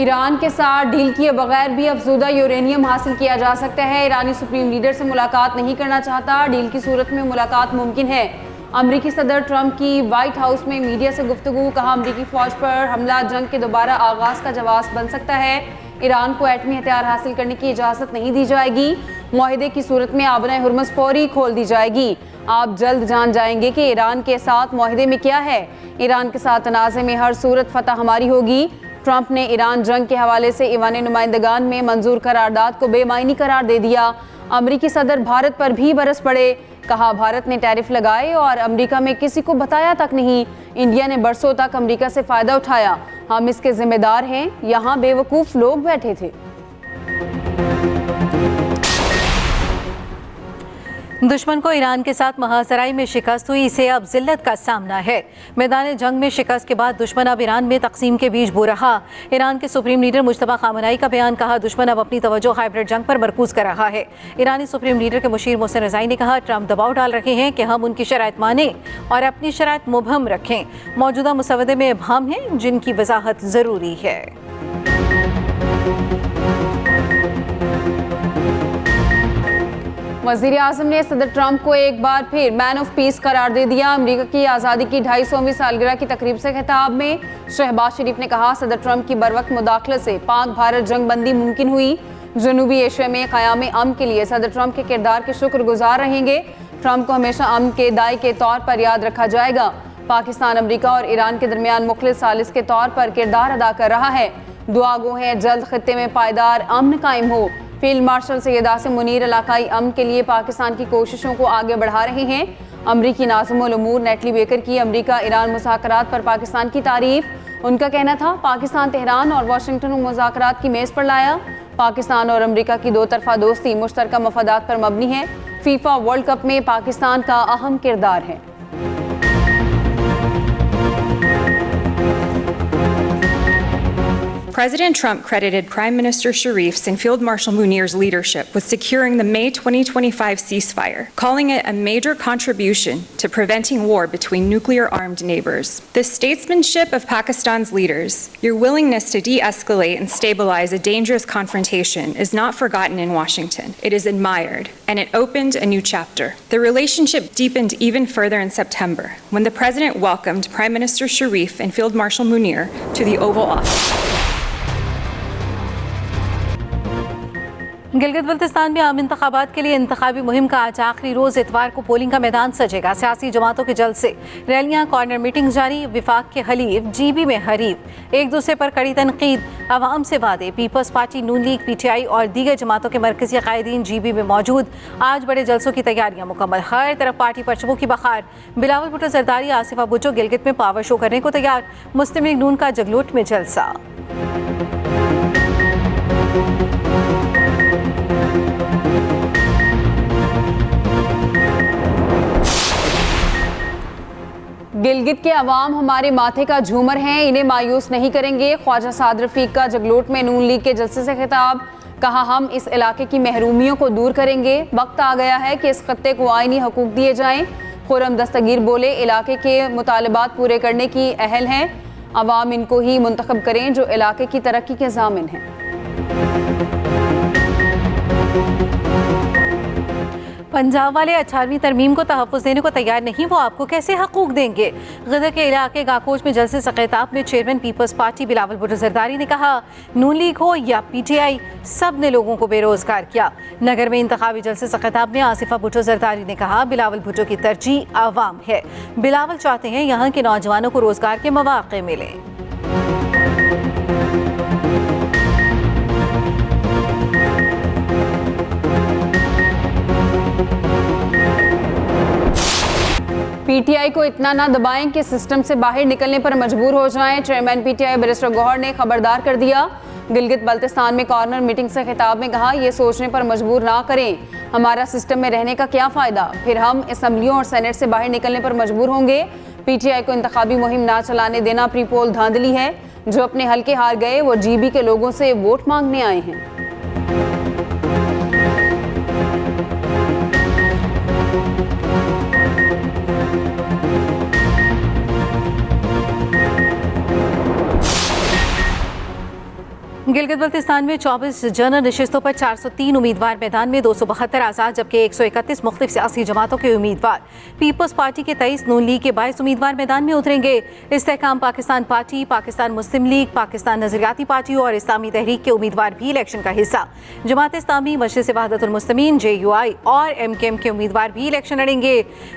Iran के साथ deal किए बगैर भी अफजूदा यूरेनियम हासिल किया जा सकता है। ईरानी सुप्रीम लीडर से मुलाकात नहीं करना चाहता। डील की सूरत में मुलाकात मुमकिन है। अमरीकी सदर ट्रंप की व्हाइट हाउस में मीडिया से गुफ्तगू। कहा, अमरीकी फौज पर हमला जंग के दोबारा आगाज का जवाब बन सकता है। ईरान को एटमी हथियार हासिल करने की इजाज़त नहीं दी जाएगी। मुआहिदे की सूरत में आबना हुर्मुज़ फौरी खोल दी जाएगी। आप जल्द जान जाएंगे कि ईरान के साथ मुआहिदे में क्या है। ईरान के साथ तनाज़े में हर सूरत फतह हमारी होगी। ट्रंप ने ईरान जंग के हवाले से ईवान नुमाइंदगान में मंजूर करारदाद को बेमायनी करार दे दिया। अमरीकी सदर भारत पर भी बरस पड़े। कहा, भारत ने टैरिफ लगाए और अमरीका में किसी को बताया तक नहीं। इंडिया ने बरसों तक अमरीका से फ़ायदा उठाया। हम इसके जिम्मेदार हैं। यहाँ बेवकूफ़ लोग बैठे थे। दुश्मन को ईरान के साथ महासराई में शिकस्त हुई, इसे अब जिल्लत का सामना है। मैदान जंग में शिकस्त के बाद दुश्मन अब ईरान में तकसीम के बीच बो रहा। ईरान के सुप्रीम लीडर मुश्तबा खामनाई का बयान। कहा, दुश्मन अब अपनी तवज्जो हाइब्रिड जंग पर मरकूज कर रहा है। ईरानी सुप्रीम लीडर के मुशीर मोहसिन रज़ाई ने कहा, ट्रंप दबाव डाल रहे हैं कि हम उनकी शराइत माने और अपनी शराइत मुबहम रखें। मौजूदा मुसवदे में इबहम हैं जिनकी वजाहत ज़रूरी है। वज़ीर आज़म ने सदर ट्रंप को एक बार फिर मैन ऑफ पीस करार दे दिया। अमेरिका की आज़ादी की 250वीं सालगिरह की तकरीब से खिताब में शहबाज शरीफ ने कहा, सदर ट्रंप की बरवक्त मुदाखलत से पाक भारत जंग बंदी मुमकिन हुई। जनूबी एशिया में क़याम अमन के लिए सदर ट्रंप के किरदार के शुक्रगुजार रहेंगे। ट्रंप को हमेशा अमन के दाई के तौर पर याद रखा जाएगा। पाकिस्तान अमरीका और ईरान के दरमियान मुखलिस सालिस के तौर पर किरदार अदा कर रहा है। दुआ गो है जल्द खत्ते में पायदार अमन कायम हो। फील्ड मार्शल सैयद आसिम मुनीर इलाकाई अमन के लिए पाकिस्तान की कोशिशों को आगे बढ़ा रहे हैं। अमरीकी नाज़िमुल उमूर नेटली बेकर की अमरीका ईरान मुज़ाकरात पर पाकिस्तान की तारीफ। उनका कहना था, पाकिस्तान तेहरान और वाशिंगटन को मुज़ाकरात की मेज़ पर लाया। पाकिस्तान और अमरीका की दो तरफा दोस्ती मुश्तरका मफादात पर मबनी है। फीफा वर्ल्ड कप में पाकिस्तान का अहम किरदार है। President Trump credited Prime Minister Sharif's and Field Marshal Munir's leadership with securing the May 2025 ceasefire, calling it a major contribution to preventing war between nuclear-armed neighbors. The statesmanship of Pakistan's leaders, your willingness to de-escalate and stabilize a dangerous confrontation is not forgotten in Washington. It is admired, and it opened a new chapter. The relationship deepened even further in September, when the President welcomed Prime Minister Sharif and Field Marshal Munir to the Oval Office. Gilgit Baltistan में आम इंतखाबात के लिए इंतखाबी मुहिम का आज आखिरी रोज इतवार को पोलिंग का मैदान सजेगा। सियासी जमातों के जलसे, रैलियां, कॉर्नर मीटिंग जारी। विफाक के हलीफ जीबी में हरीफ, एक दूसरे पर कड़ी तनकीद, अवाम से वादे। पीपल्स पार्टी, नून लीग, पीटीआई और दीगर जमातों के मरकजी कायदीन जीबी में मौजूद। आज बड़े जलसों की तैयारियां मुकम्मल। हर तरफ पार्टी परचमों की बखार। बिलावल भुट्टो जरदारी, आसिफा भुट्टो गिलगित में पावर शो करने को तैयार। मुस्लिम लीग नून का जगलोट में जलसा। गिलगित के अवाम हमारे माथे का झूमर हैं, इन्हें मायूस नहीं करेंगे। ख्वाजा साद रफीक का जगलोट में नून लीग के जलसे से खिताब। कहा, हम इस इलाके की महरूमियों को दूर करेंगे। वक्त आ गया है कि इस खत्ते को आईनी हकूक दिए जाएं। खुर्रम दस्तगीर बोले, इलाके के मुतालबात पूरे करने की अहल हैं। अवाम इनको ही मुंतखब करें जो इलाके की तरक्की के ज़ामिन हैं। पंजाब वाले 18वीं तरमीम को तहफ़्फ़ुज़ देने को तैयार नहीं, वो आपको कैसे हकूक़ देंगे। गदर के इलाके गाकोच में जलसे से खिताब में chairman Peoples Party Bilawal Bhutto Zardari ने कहा, नून लीग हो या पीटीआई, सब ने लोगों को बेरोज़गार किया। नगर में इंतखाबी जलसे से खिताब में आसिफा भुट्टो जरदारी ने कहा, बिलावल भुट्टो की तरजीह आवाम है। बिलावल चाहते हैं यहाँ के नौजवानों को रोज़गार के मौक़े मिले। पीटीआई को इतना ना दबाएं कि सिस्टम से बाहर निकलने पर मजबूर हो जाएं। चेयरमैन पीटीआई बैरिस्टर गौहर ने खबरदार कर दिया। गिलगित बल्तिस्तान में कॉर्नर मीटिंग से खिताब में कहा, ये सोचने पर मजबूर ना करें, हमारा सिस्टम में रहने का क्या फ़ायदा, फिर हम असम्बलियों और सेनेट से बाहर निकलने पर मजबूर होंगे। पीटीआई को इंतखाबी मुहिम ना चलाने देना प्री पोल धांधली है। जो अपने हल्के हार गए वो जीबी के लोगों से वोट मांगने आए हैं। गिलगित बल्तिस्तान में 24 जनरल नशिस्तों पर 403 उम्मीदवार मैदान में, 272 आज़ाद जबकि 131 मुख्तलिफ सियासी जमातों के उम्मीदवार। पीपल्स पार्टी के 23, नून लीग के 22 उम्मीदवार मैदान में उतरेंगे। इस्तेहकाम पाकिस्तान पार्टी, पाकिस्तान मुस्लिम लीग, पाकिस्तान नजरियाती पार्टी और इस्लामी तहरीक के उम्मीदवार भी इलेक्शन का हिस्सा। जमात इस्लामी, मजलिस वहदतुल मुस्लिमीन, JUI और MKM के उम्मीदवार भी इलेक्शन लड़ेंगे।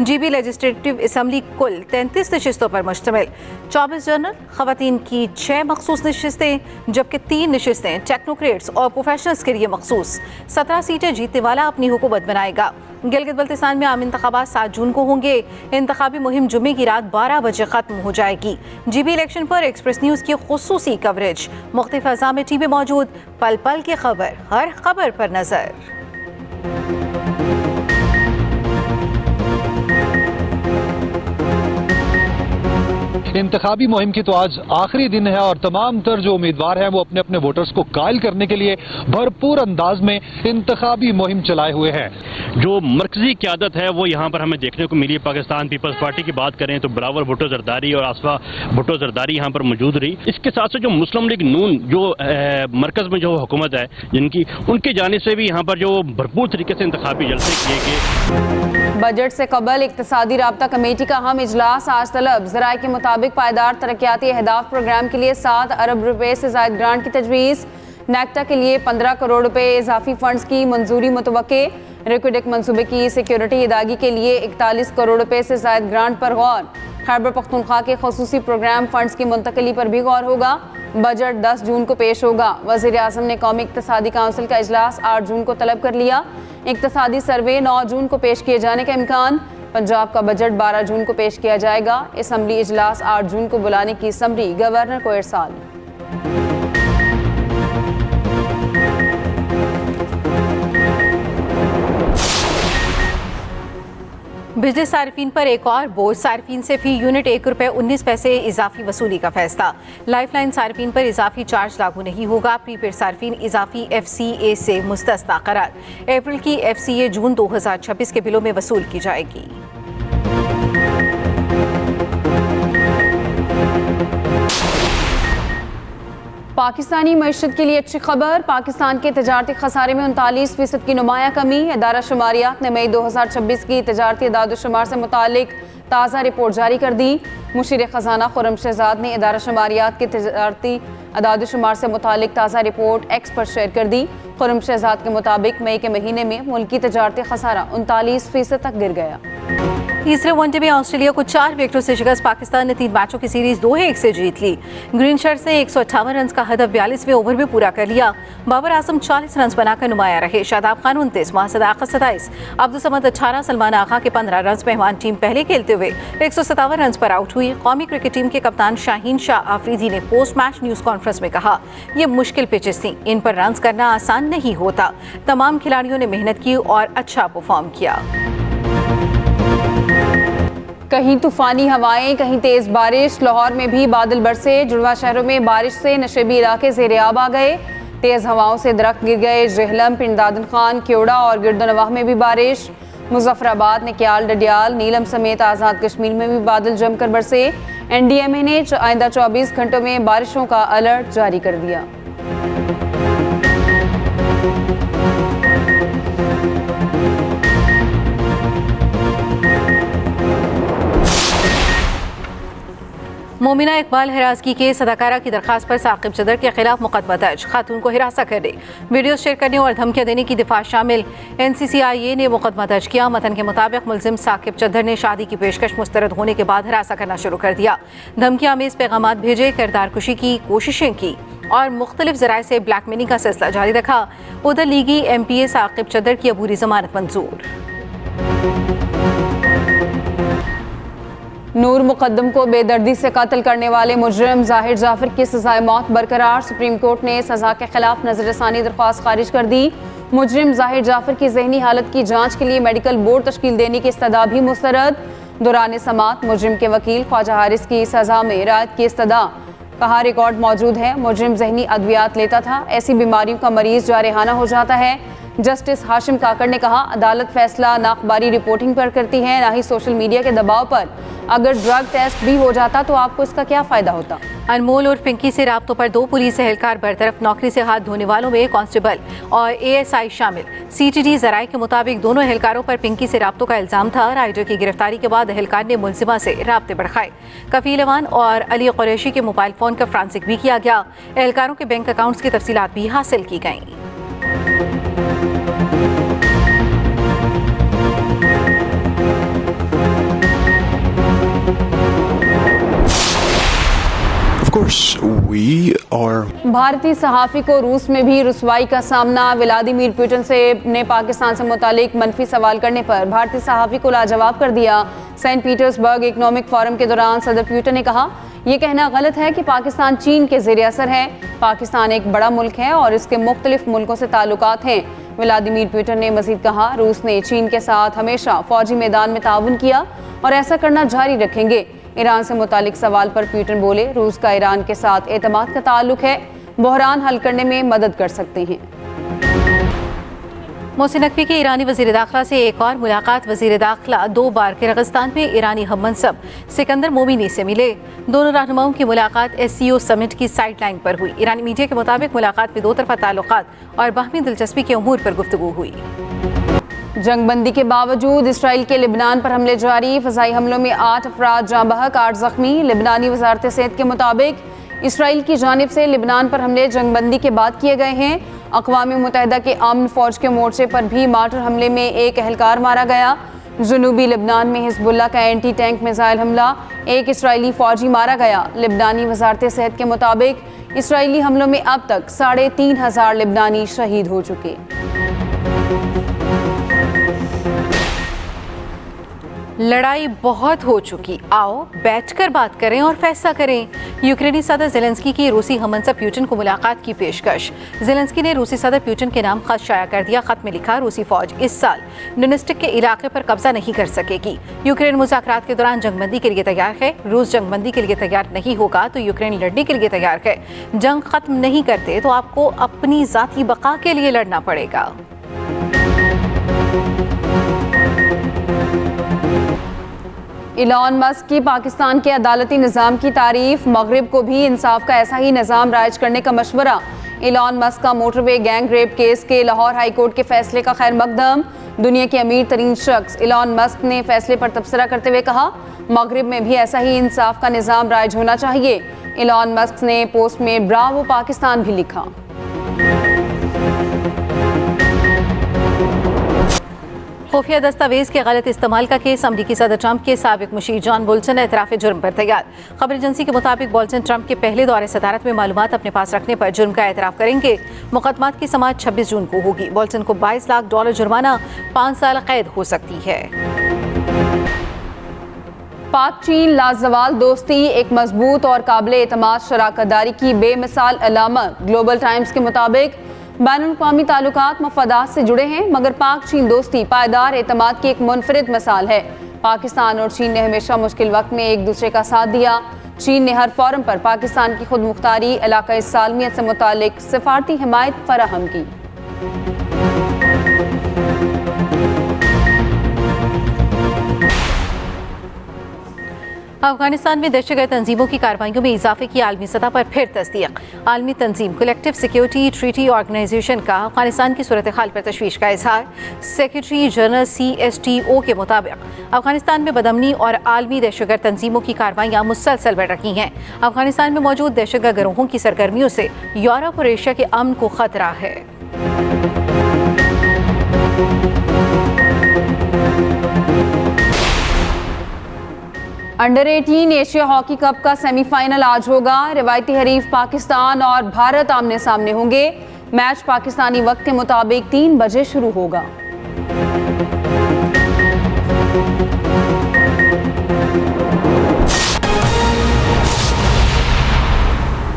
GB लेजिस्लेटिव असम्बली कुल 33 नशिस्तों पर मुश्तमिल। 24 जनरल, खवातीन की 6 मखसूस नशिस्तें जबकि 3 नशिस्तें टेक्नोक्रेट्स और प्रोफेशनल्स के लिए मखसूस। 17 सीटें जीतने वाला अपनी हुकूमत बनाएगा। गिलगित बल्तिस्तान में आम इंतखाबात 7 जून को होंगे। इंतखाबी मुहिम जुम्मे की रात 12 बजे खत्म हो जाएगी। GB इलेक्शन पर एक्सप्रेस न्यूज़ की खुसूसी कवरेज, मुख्तलिफ अज़ा में टीवी मौजूद, पल पल की खबर, हर खबर पर नजर। इंतखाबी मुहिम की तो आज आखिरी दिन है और तमाम तर जो उम्मीदवार हैं वो अपने अपने वोटर्स को कायल करने के लिए भरपूर अंदाज में इंतखाबी मुहिम चलाए हुए हैं। जो मरकजी क़यादत है वो यहाँ पर हमें देखने को मिली। पाकिस्तान पीपल्स पार्टी की बात करें तो बराबर भुट्टो जरदारी और आसफा भुट्टो जरदारी यहाँ पर मौजूद रही। इसके साथ साथ जो मुस्लिम लीग नून जो मरकज में जो हुकूमत है जिनकी, उनकी जानिब से भी यहाँ पर जो भरपूर तरीके से इंतखाबी जलसे किए गए। बजट से कबल इक्तिसादी राब्ता कमेटी का अहम इजलास आज तलब। ज़राए के मुताबिक पायदार तरक्याती अहदाफ प्रोग्राम के लिए 7 अरब रुपए से ज़ायद ग्रांट की तजवीज़। नेक्टा के लिए 15 करोड़ रुपए इजाफी फंड्स की मंजूरी मुतवक्के। रिक्विडिक मनसूबे की सिक्योरिटी अदागी के लिए 41 करोड़ रुपए से ज़ायद ग्रांट पर गौर। खैबर पख्तूनख्वा के खसूसी प्रोग्राम फंड्स की मुंतकली पर भी गौर होगा। बजट 10 जून को पेश होगा। वज़ीर आज़म ने कौमी इक्तिसादी काउंसिल का इजलास 8 जून को तलब कर लिया। इक्तिसादी सर्वे 9 जून को पेश किए जाने का इम्कान। पंजाब का बजट 12 जून को पेश किया जाएगा। असम्बली इजलास 8 जून को बुलाने की समरी गवर्नर को इरसाल। बिजली सार्फिन पर एक और बोझ, सार्फिन से फी यूनिट 1 रुपये 19 पैसे इजाफी वसूली का फैसला। लाइफलाइन सार्फिन पर इजाफी चार्ज लागू नहीं होगा। प्रीपेड सार्फिन इजाफी FCA से मुस्तस्ना करार। अप्रैल की FCA जून 2026 के बिलों में वसूल की जाएगी। पाकिस्तानी मईशत के लिए अच्छी खबर। पाकिस्तान के तजारती खसारे में 39% की नुमाया कमी। अदारा शुमारियात ने मई 2026 की तजारती अदाद-ओ-शुमार से मुतालिक ताज़ा रिपोर्ट जारी कर दी। मुशीर खजाना खुर्रम शहजाद ने अदारा शुमारियात के तजारती अदाद-ओ-शुमार से मुतालिक ताज़ा रिपोर्ट एक्स पर शेयर कर दी। खुर्रम शहजाद के मुताबिक मई के महीने में मुल्की तजारती खसारा 39% तक गिर गया। तीसरे वनडे में ऑस्ट्रेलिया को 4 विकेटों से शिकस्त। पाकिस्तान ने 3 मैचों की सीरीज 2-1 से जीत ली। ग्रीन शर्ट्स ने 158 रन का हदफ 42वें ओवर में पूरा कर लिया। बाबर आजम 40 रन बनाकर नुमाया रहे। शादाब खान 29, मोहम्मद आका 27, अब्दुल समद 18, सलमान आगा के 15 रन। मेहमान टीम पहले खेलते हुए 157 रन पर आउट हुई। कौमी क्रिकेट टीम के कप्तान शाहीन शाह आफरीदी ने पोस्ट मैच न्यूज कॉन्फ्रेंस में कहा, ये मुश्किल पिचेस थी, इन पर रन करना आसान नहीं होता। तमाम खिलाड़ियों ने मेहनत की और अच्छा परफॉर्म किया। कहीं तूफानी हवाएं, कहीं तेज बारिश। लाहौर में भी बादल बरसे। जुड़वा शहरों में बारिश से नशेबी इलाके ज़ेर-ए-आब आ गए। तेज हवाओं से दरख्त गिर गए। जहलम, पिंड दादन खान, क्योड़ा और गिरदनवाह में भी बारिश। मुजफ्फराबाद, निक्याल, डडियाल, नीलम समेत आज़ाद कश्मीर में भी बादल जमकर बरसे। NDMA ने आइंदा 24 घंटों में बारिशों का अलर्ट जारी कर दिया। मोमिना इकबाल हिरासगी के अदाकारा की दरखास्त पर साकिब चदर के खिलाफ मुकदमा दर्ज। खातून को हिरासत करने, वीडियो शेयर करने और धमकियां देने की दिफा शामिल। NCCIA ने मुकदमा दर्ज किया। मतन के मुताबिक मुलजिम साकिब चदर ने शादी की पेशकश मुस्तरद होने के बाद हिरासत करना शुरू कर दिया। धमकियां में पैगामात भेजे, किरदार कुशी की कोशिशें की और मुख्तलिफ ज़राए से ब्लैकमेलिंग का सिलसिला जारी रखा। उधर लीगी MPA साकिब चदर की अबूरी जमानत मंजूर। नूर मुकद्दम को बेदर्दी से कत्ल करने वाले मुजरिम जाहिर जाफर की सजाए मौत बरकरार। सुप्रीम कोर्ट ने सजा के खिलाफ नजरसानी दरख्वास्त खारिज कर दी। मुजरिम जाहिर जाफर की जहनी हालत की जांच के लिए मेडिकल बोर्ड तश्कील देने की इस्तदा भी मुस्तरद। दौरान समात मुजरिम के वकील ख्वाजा हारिस की सजा में रायत की इस्तदा। कहा, रिकॉर्ड मौजूद है, मुजरिम जहनी अद्वियात लेता था, ऐसी बीमारियों का मरीज जारहाना हो जाता है। जस्टिस हाशिम काकड़ ने कहा, अदालत फैसला ना अखबारी रिपोर्टिंग पर करती है, ना ही सोशल मीडिया के दबाव पर। अगर ड्रग टेस्ट भी हो जाता तो आपको इसका क्या फ़ायदा होता। अनमोल और पिंकी से राब्तों पर 2 पुलिस एहलकार बरतरफ, नौकरी से हाथ धोने वालों में कांस्टेबल और एएसआई शामिल। सीटीडी जराये के मुताबिक दोनों एहलकारों पर पिंकी से राब्तों का इल्जाम था। राइडर की गिरफ्तारी के बाद एहलकार ने मुलजिमा से राब्ते बढ़ाए। कफील अमान और अली कुरैशी के मोबाइल फ़ोन का फ्रांसिक भी किया गया। एहलकारों के बैंक अकाउंट्स की तफसीलात भी हासिल की गईं। भारतीय सहाफ़ी को रूस में भी रुसवाई का सामना। व्लादिमीर पुतिन ने पाकिस्तान से मुतालिक मनफी सवाल करने पर भारतीय सहाफ़ी को लाजवाब कर दिया। सेंट पीटर्सबर्ग इकनॉमिक फोरम के दौरान सदर पुतिन ने कहा, यह कहना गलत है कि पाकिस्तान चीन के ज़ेर असर है। पाकिस्तान एक बड़ा मुल्क है और इसके मुख्तलिफ मुल्कों से ताल्लुकात हैं। व्लादिमीर पुतिन ने मजीद कहा, रूस ने चीन के साथ हमेशा फौजी मैदान में ताउन किया और ऐसा करना जारी रखेंगे। ईरान से मुतालिक सवाल पर पुतिन बोले, रूस का ईरान के साथ एतमाद का ताल्लुक है, बहरान हल करने में मदद कर सकते हैं। मोहसिन नकवी की ईरानी वज़ीर दाखिला से एक और मुलाकात। वज़ीर दाखिला 2 बार किर्गिस्तान में ईरानी हम मनसब सिकंदर मोमिनी से मिले। दोनों रहनुमाओं की मुलाकात SCO समिट की साइड लाइन पर हुई। ईरानी मीडिया के मुताबिक मुलाकात में 2 तरफा ताल्लुकात और बाहमी दिलचस्पी के उमूर पर गुफ्तगू हुई। जंगबंदी के बावजूद इसराइल के लिबनान पर हमले जारी। फ़ज़ाई हमलों में 8 अफराद जाँ बहक, 8 ज़ख्मी। लिबनानी वज़ारत सेहत के मुताबिक इसराइल की जानिब से लिबनान पर हमले जंगबंदी के बाद किए गए हैं। अक़वाम मुत्तहिदा के अमन फ़ौज के मोर्चे पर भी मार्टर हमले में एक एहलकार मारा गया। जुनूबी लिबनान में हिज़्बुल्लाह का एंटी टैंक मिसाइल हमला, एक इसराइली फ़ौजी मारा गया। लिबनानी वज़ारत सेहत के मुताबिक इसराइली हमलों में अब तक 3,500 लिबनानी शहीद हो चुके। लड़ाई बहुत हो चुकी, आओ बैठकर बात करें और फैसला करें। यूक्रेनी सदर ज़ेलेंस्की की रूसी हममनसब पुतिन को मुलाकात की पेशकश। ज़ेलेंस्की ने रूसी सदर पुतिन के नाम खत शाया कर दिया। खत में लिखा, रूसी फौज इस साल डोनेस्टिक के इलाके पर कब्जा नहीं कर सकेगी। यूक्रेन मुज़ाकरात के दौरान जंगबंदी के लिए तैयार है। रूस जंगबंदी के लिए तैयार नहीं होगा तो यूक्रेन लड़ने के लिए तैयार है। जंग खत्म नहीं करते तो आपको अपनी ज़ाती बका के लिए लड़ना पड़ेगा। इलॉन मस्क की पाकिस्तान के अदालती निज़ाम की तारीफ। मगरिब को भी इंसाफ का ऐसा ही निज़ाम राइज करने का मशवरा। इलॉन मस्क का मोटरवे गैंग रेप केस के लाहौर हाई कोर्ट के फैसले का खैर मकदम। दुनिया के अमीर तरीन शख्स इलॉन मस्क ने फैसले पर तबसरा करते हुए कहा, मगरिब में भी ऐसा ही इंसाफ का निज़ाम राइज होना चाहिए। इलॉन मस्क ने पोस्ट में ब्रावो पाकिस्तान भी लिखा। खुफिया दस्तावेज के गलत इस्तेमाल का केस। अमरीकी सदर ट्रंप के साबिक मुशीर जॉन बोल्टन एतराफ़ जुर्म पर तैयार। खबर एजेंसी के मुताबिक बोल्टन ट्रंप के पहले दौरे सदारत में मालूमात अपने पास रखने पर जुर्म का एतराफ़ करेंगे। मुकदमात की समाअत 26 जून को होगी। बोल्टन को $22 लाख जुर्माना, 5 साल कैद हो सकती है। पाक चीन लाजवाल दोस्ती एक मजबूत और काबिल एतमाद शराकतदारी की बेमिसाल अलामत। ग्लोबल टाइम्स के मुताबिक बैनुल-अक़वामी ताल्लुकात मफादात से जुड़े हैं, मगर पाक चीन दोस्ती पायदार एतमाद की एक मुनफरिद मिसाल है। पाकिस्तान और चीन ने हमेशा मुश्किल वक्त में एक दूसरे का साथ दिया। चीन ने हर फोरम पर पाकिस्तान की खुद मुख्तारी, इलाकाई सालमियत से मुतालिक सिफारती हिमायत फराहम की। अफगानिस्तान में दहशतगर्द तंजीमों की कार्रवाइयों में इजाफे की आलमी सतह पर फिर तस्दीक। आलमी तंजीम कलेक्टिव सिक्योरिटी ट्रीटी ऑर्गेनाइजेशन का अफगानिस्तान की सूरत हाल पर तशवीश का इजहार। सेक्रेटरी जनरल CSTO के मुताबिक अफगानिस्तान में बदअमनी और आलमी दहशतगर्द तंजीमों की कार्रवाइयाँ मुसलसल बढ़ रही हैं। अफगानिस्तान में मौजूद दहशतगर्द गिरोहों की सरगर्मियों से यूरोप और एशिया के अमन को खतरा है। अंडर 18 एशिया हॉकी कप का सेमीफाइनल आज होगा। रिवायती हरीफ पाकिस्तान और भारत आमने सामने होंगे। मैच पाकिस्तानी वक्त के मुताबिक 3 बजे शुरू होगा।